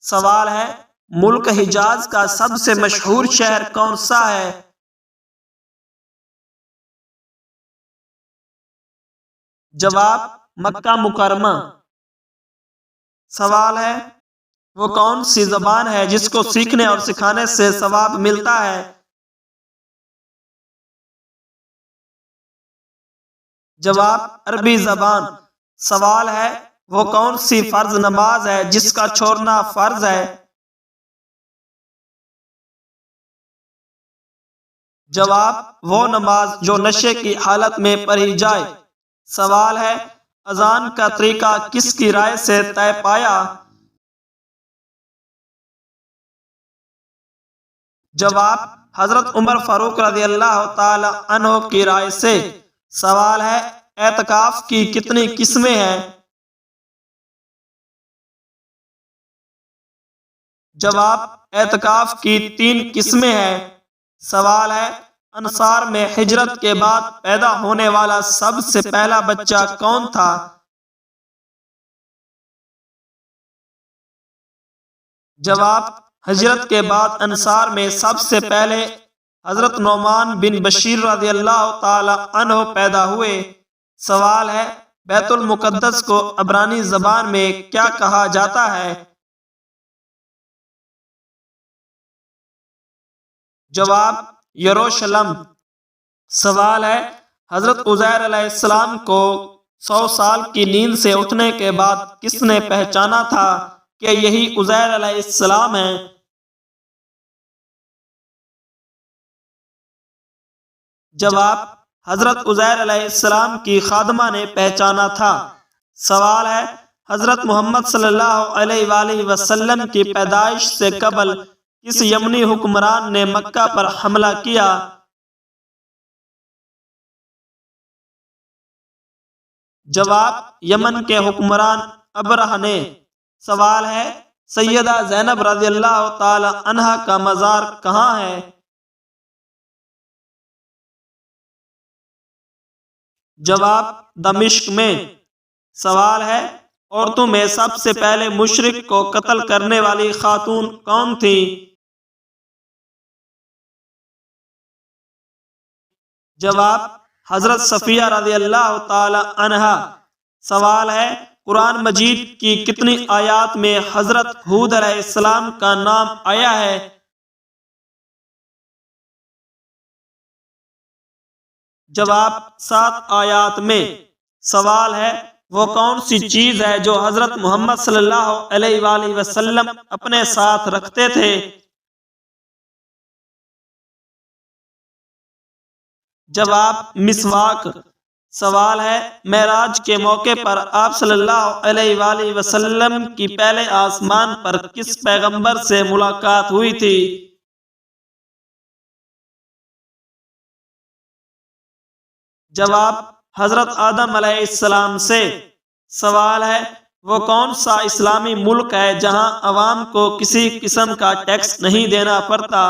سوال ہے ملک حجاز کا سب سے مشہور شہر کون سا ہے؟ جواب مکہ مکرمہ۔ سوال ہے وہ کون سی زبان ہے جس کو سیکھنے اور سکھانے سے ثواب ملتا ہے؟ جواب عربی زبان۔ سوال ہے وہ کون سی فرض نماز ہے جس کا چھوڑنا فرض ہے؟ جواب وہ نماز جو نشے کی حالت میں پڑھی جائے۔ سوال ہے اذان کا طریقہ کس کی رائے سے طے پایا؟ جواب حضرت عمر فاروق رضی اللہ تعالی عنہ کی رائے سے۔ سوال ہے اعتکاف کی کتنی قسمیں ہیں؟ جواب اعتکاف کی 3 قسمیں ہیں۔ سوال ہے انصار میں ہجرت کے بعد پیدا ہونے والا سب سے پہلا بچہ کون تھا؟ جواب ہجرت کے بعد انصار میں سب سے پہلے حضرت نعمان بن بشیر رضی اللہ تعالی عنہ پیدا ہوئے۔ سوال ہے بیت المقدس کو عبرانی زبان میں کیا کہا جاتا ہے؟ جواب یروشلم۔ سوال ہے حضرت عزیر علیہ السلام کو 100 سال کی نیند سے اٹھنے کے بعد کس نے پہچانا تھا کہ یہی عزیر علیہ السلام ہیں؟ جواب حضرت عزیر علیہ السلام کی خادمہ نے پہچانا تھا۔ سوال ہے حضرت محمد صلی اللہ علیہ وآلہ وسلم کی پیدائش سے قبل کس یمنی حکمران نے مکہ پر حملہ کیا؟ جواب یمن کے حکمران ابرہہ نے۔ سوال ہے سیدہ زینب رضی اللہ تعالی عنہا کا مزار کہاں ہے؟ جواب دمشق میں۔ سوال ہے عورتوں میں سب سے پہلے مشرک کو قتل کرنے والی خاتون کون تھی؟ جواب حضرت صفیہ رضی اللہ تعالی عنہا۔ سوال ہے قرآن مجید کی کتنی آیات میں حضرت ہود علیہ السلام کا نام آیا ہے؟ جواب 7 آیات میں۔ سوال ہے وہ کون سی چیز ہے جو حضرت محمد صلی اللہ علیہ وآلہ وسلم اپنے ساتھ رکھتے تھے؟ جواب مسواک۔ سوال ہے معراج کے موقع پر آپ صلی اللہ علیہ وآلہ وسلم کی پہلے آسمان پر کس پیغمبر سے ملاقات ہوئی تھی؟ جواب حضرت آدم علیہ السلام سے۔ سوال ہے وہ کون سا اسلامی ملک ہے جہاں عوام کو کسی قسم کا ٹیکس نہیں دینا پڑتا؟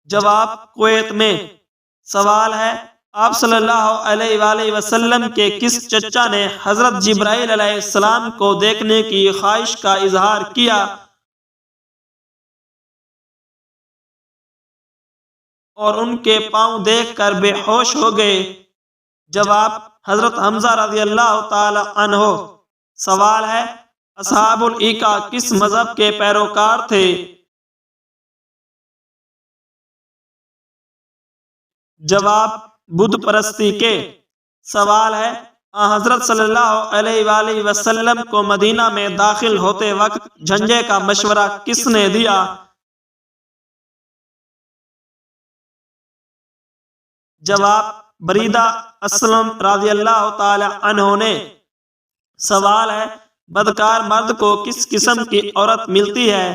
جواب کویت میں۔ سوال ہے آپ صلی اللہ علیہ وآلہ وسلم کے کس چچا نے حضرت جبرائیل علیہ السلام کو دیکھنے کی خواہش کا اظہار کیا اور ان کے پاؤں دیکھ کر بے ہوش ہو گئے؟ جواب حضرت حمزہ رضی اللہ تعالی عنہ۔ سوال ہے اصحاب الایکا کس مذہب کے پیروکار تھے؟ جواب بدھ پرستی کے۔ سوال ہے حضرت صلی اللہ علیہ وآلہ وسلم کو مدینہ میں داخل ہوتے وقت جھنڈے کا مشورہ کس نے دیا؟ جواب بریدہ اسلم رضی اللہ تعالی عنہ نے۔ سوال ہے بدکار مرد کو کس قسم کی عورت ملتی ہے؟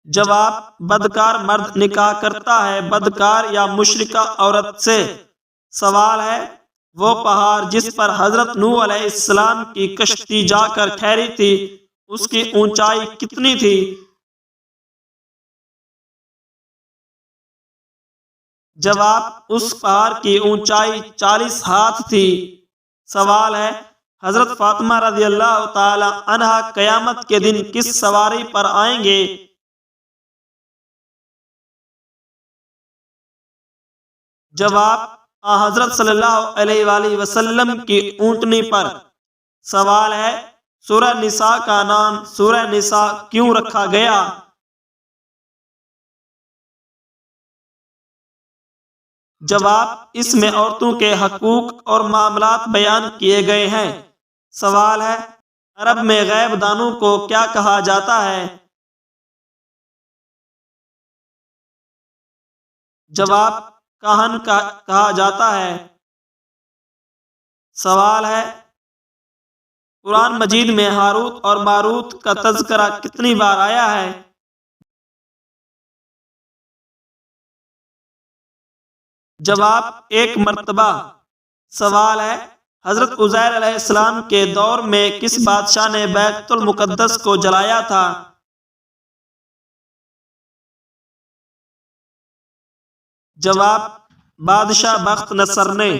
جواب بدکار مرد نکاح کرتا ہے بدکار یا مشرکہ عورت سے۔ سوال ہے وہ پہاڑ جس پر حضرت نوح علیہ السلام کی کشتی جا کر ٹھہری تھی اس کی اونچائی کتنی تھی؟ جواب: اس پہاڑ کی اونچائی 40 ہاتھ تھی۔ سوال ہے: حضرت فاطمہ رضی اللہ تعالی عنہا قیامت کے دن کس سواری پر آئیں گے؟ جواب: حضرت صلی اللہ علیہ وآلہ وسلم کی اونٹنی پر۔ سوال ہے: سورہ نساء کا نام سورہ نساء کیوں رکھا گیا؟ جواب: اس میں عورتوں کے حقوق اور معاملات بیان کیے گئے ہیں۔ سوال ہے: عرب میں غیب دانوں کو کیا کہا جاتا ہے؟ جواب: کاہن کہا جاتا ہے۔ سوال ہے: قرآن مجید میں ہاروت اور ماروت کا تذکرہ کتنی بار آیا ہے؟ جواب: 1 مرتبہ۔ سوال ہے: حضرت عزیر علیہ السلام کے دور میں کس بادشاہ نے بیت المقدس کو جلایا تھا؟ جواب: بادشاہ بخت نصر نے۔